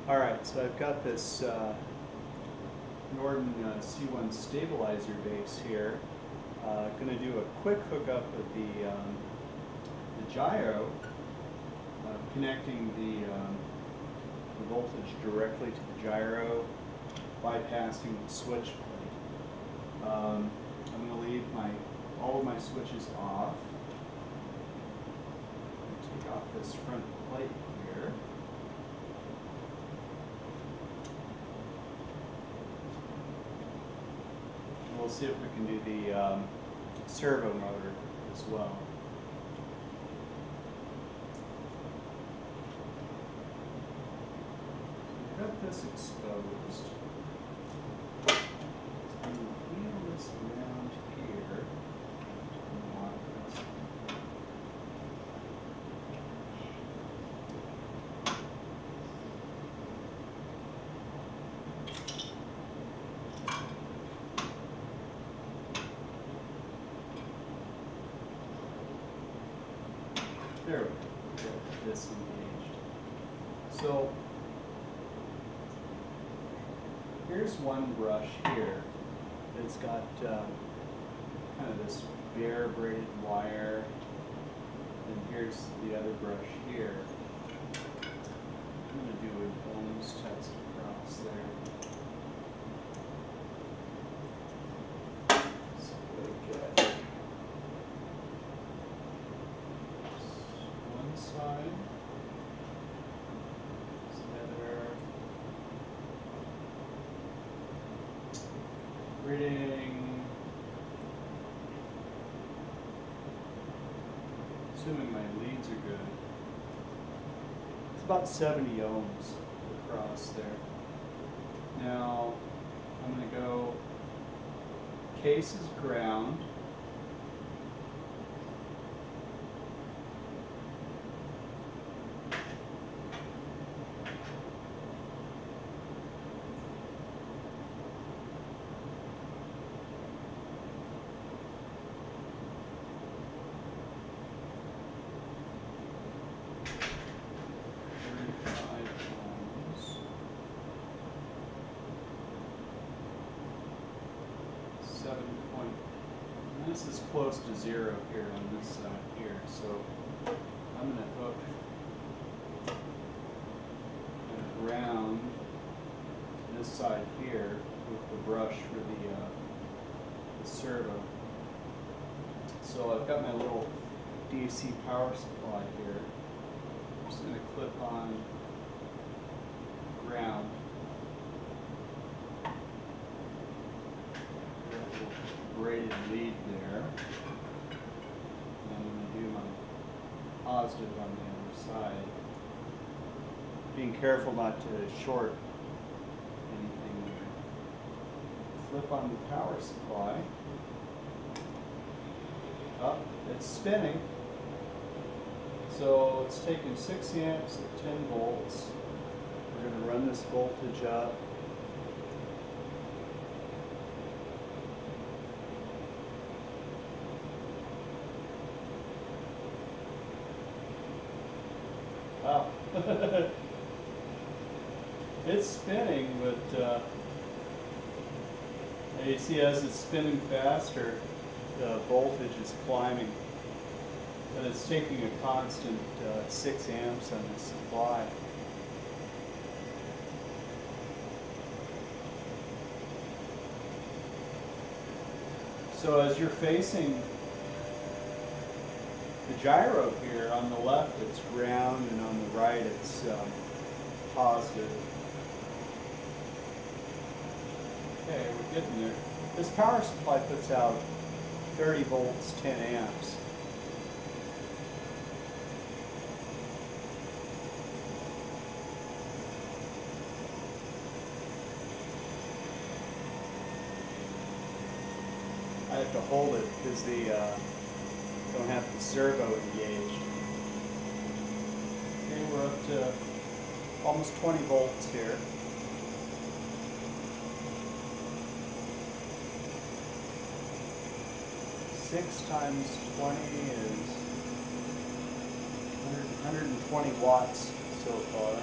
Alright, so I've got this Norden C1 stabilizer base here. Going to do a quick hookup with the gyro, connecting the voltage directly to the gyro, bypassing the switch plate. I'm going to leave all of my switches off. Take off this front plate here. We'll see if we can do the servo motor as well. So we've got this exposed. I'm going to wheel this around here. There we go. Get this engaged. So here's one brush here. It's got kind of this bare braided wire, and here's the other brush here. I'm going to do a ohms test across there. So we get one side, the other. Reading, assuming my leads are good, it's about 70 ohms across there. Now I'm going to go case is ground. This is close to zero here on this side here, so I'm going to hook and ground this side here with the brush for the servo. So I've got my little DC power supply here. I'm just going to clip on ground. Braided lead there. And I'm going to do my positive on the other side. Being careful not to short anything there. Flip on the power supply. Up, it's spinning. So it's taking 6 amps at 10 volts. We're going to run this voltage up. Wow. It's spinning, but you see as it's spinning faster, the voltage is climbing. But it's taking a constant 6 amps on the supply. So as you're facing the gyro here, on the left it's ground and on the right it's positive. Okay, we're getting there. This power supply puts out 30 volts, 10 amps. I have to hold it because don't have the servo engaged. Okay, we're up to almost 20 volts here. Six times 20 is 120 watts so far.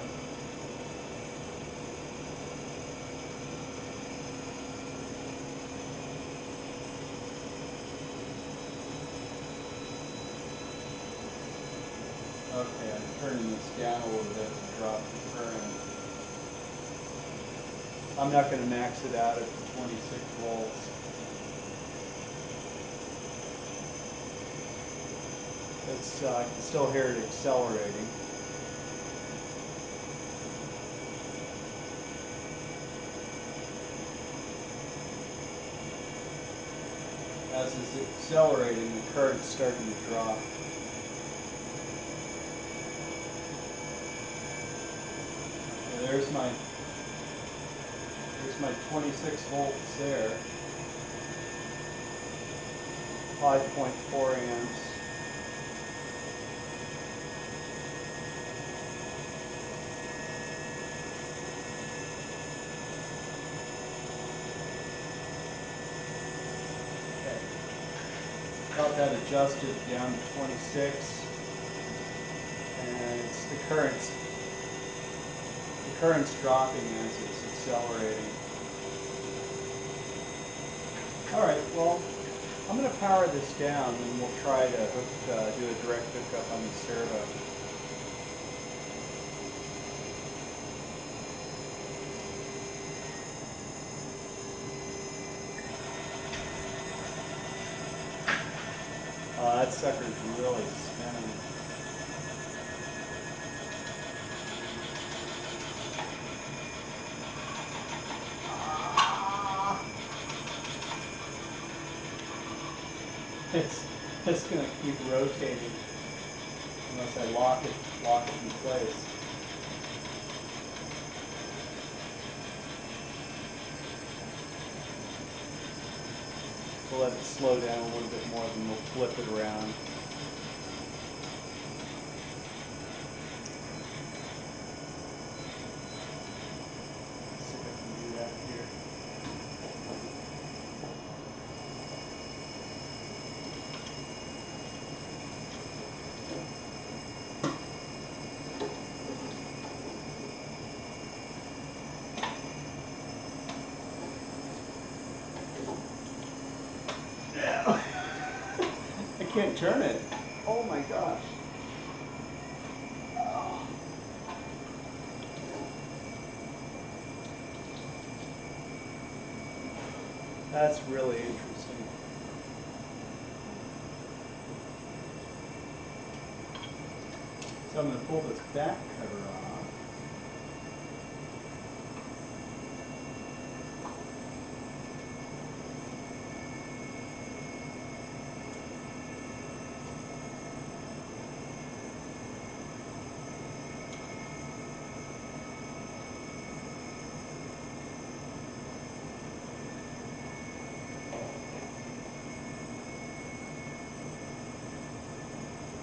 Okay, I'm turning this down a little bit to drop the current. I'm not going to max it out at the 26 volts. It's, I can still hear it accelerating. As it's accelerating, the current's starting to drop. Okay, there's my 26 volts there. 5.4 amps. Got that adjusted down to 26, and it's the current's dropping as it's accelerating. All right, well, I'm going to power this down, and we'll try to do a direct hookup on the servo. That sucker's really spinning. It's going to keep rotating unless I lock it in place. We'll let it slow down a little bit more, then we'll flip it around. Let's see if I can do that here. I can't turn it. Oh my gosh. Oh. That's really interesting. So I'm going to pull this back cover off.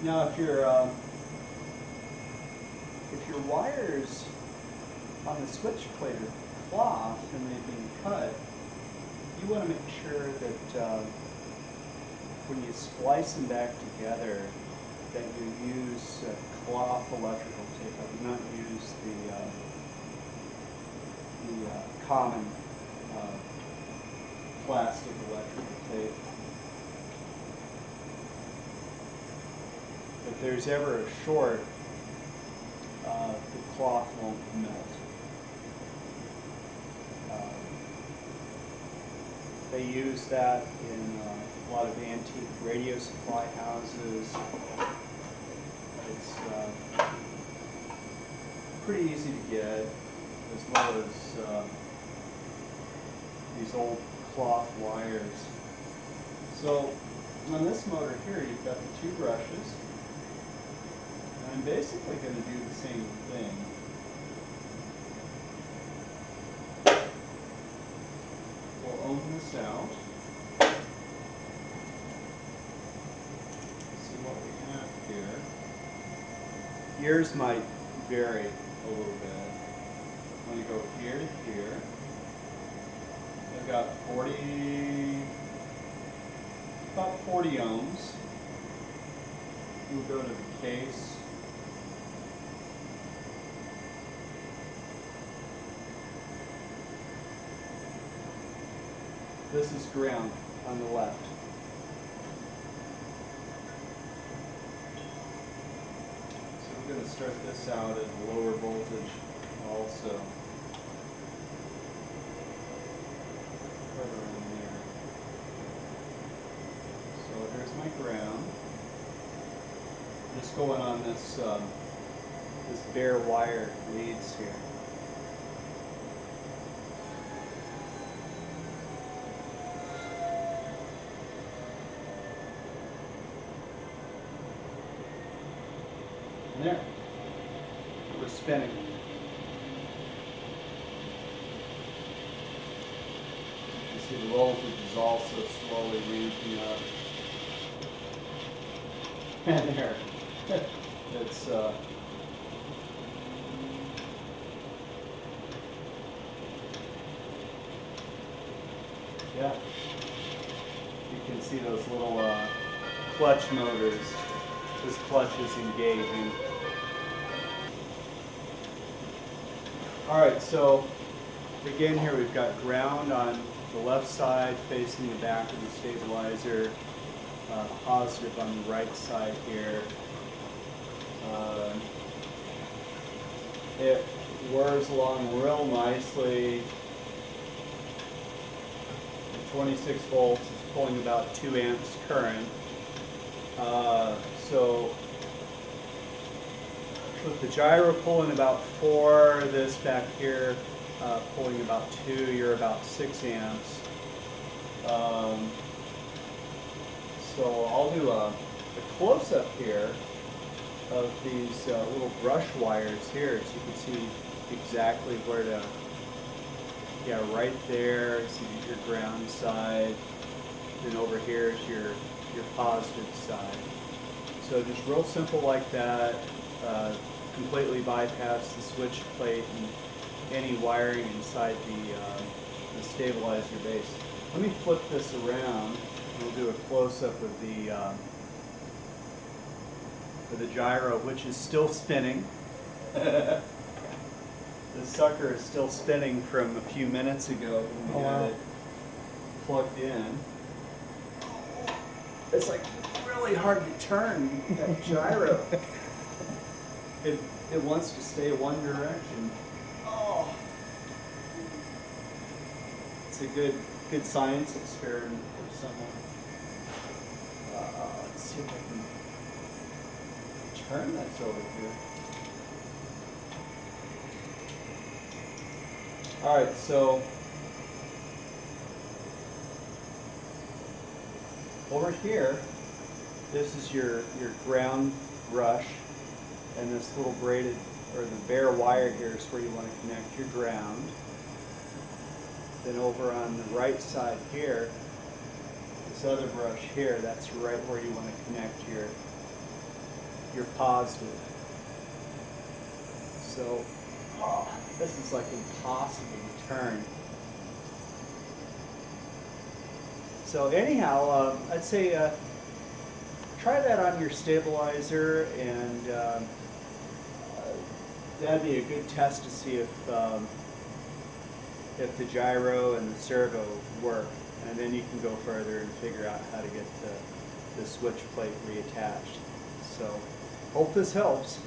Now, if your wires on the switch plate are cloth and they've been cut, you want to make sure that when you splice them back together, that you use cloth electrical tape. I would not use the common plastic electrical tape. If there's ever a short, the cloth won't melt. They use that in a lot of antique radio supply houses. It's pretty easy to get, as well as these old cloth wires. So on this motor here, you've got the two brushes. I'm basically going to do the same thing. We'll open this out. See what we have here. Yours might vary a little bit. I'm going to go here to here. I've got about 40 ohms. We'll go to the case. This is ground on the left. going to start this out at a lower voltage also. Right around there. So here's my ground. Just going on this this bare wire leads here. And there, we're spinning. You see the voltage is also slowly ramping up. And there, it's yeah, you can see those little clutch motors. This clutch is engaging. All right, so again here we've got ground on the left side facing the back of the stabilizer, positive on the right side here. It whirs along real nicely. At 26 volts, it's pulling about 2 amps current. So with the gyro pulling about 4, this back here pulling about 2, you're about 6 amps. So I'll do a close-up here of these little brush wires here, so you can see exactly where to, yeah, right there, see your ground side, then over here is your positive side. So just real simple like that, completely bypass the switch plate and any wiring inside the stabilizer base. Let me flip this around and we'll do a close-up of the gyro, which is still spinning. The sucker is still spinning from a few minutes ago when we had it plugged in. It's like really hard to turn that gyro. It wants to stay one direction. Oh, it's a good science experiment for someone. Let's see if I can turn this over here. All right, so over here, this is your ground brush, and this little braided, or the bare wire here is where you want to connect your ground. Then over on the right side here, this other brush here, that's right where you want to connect your positive. So, this is like impossible to turn. So anyhow, I'd say try that on your stabilizer, and that'd be a good test to see if the gyro and the servo work, and then you can go further and figure out how to get the switch plate reattached. So hope this helps.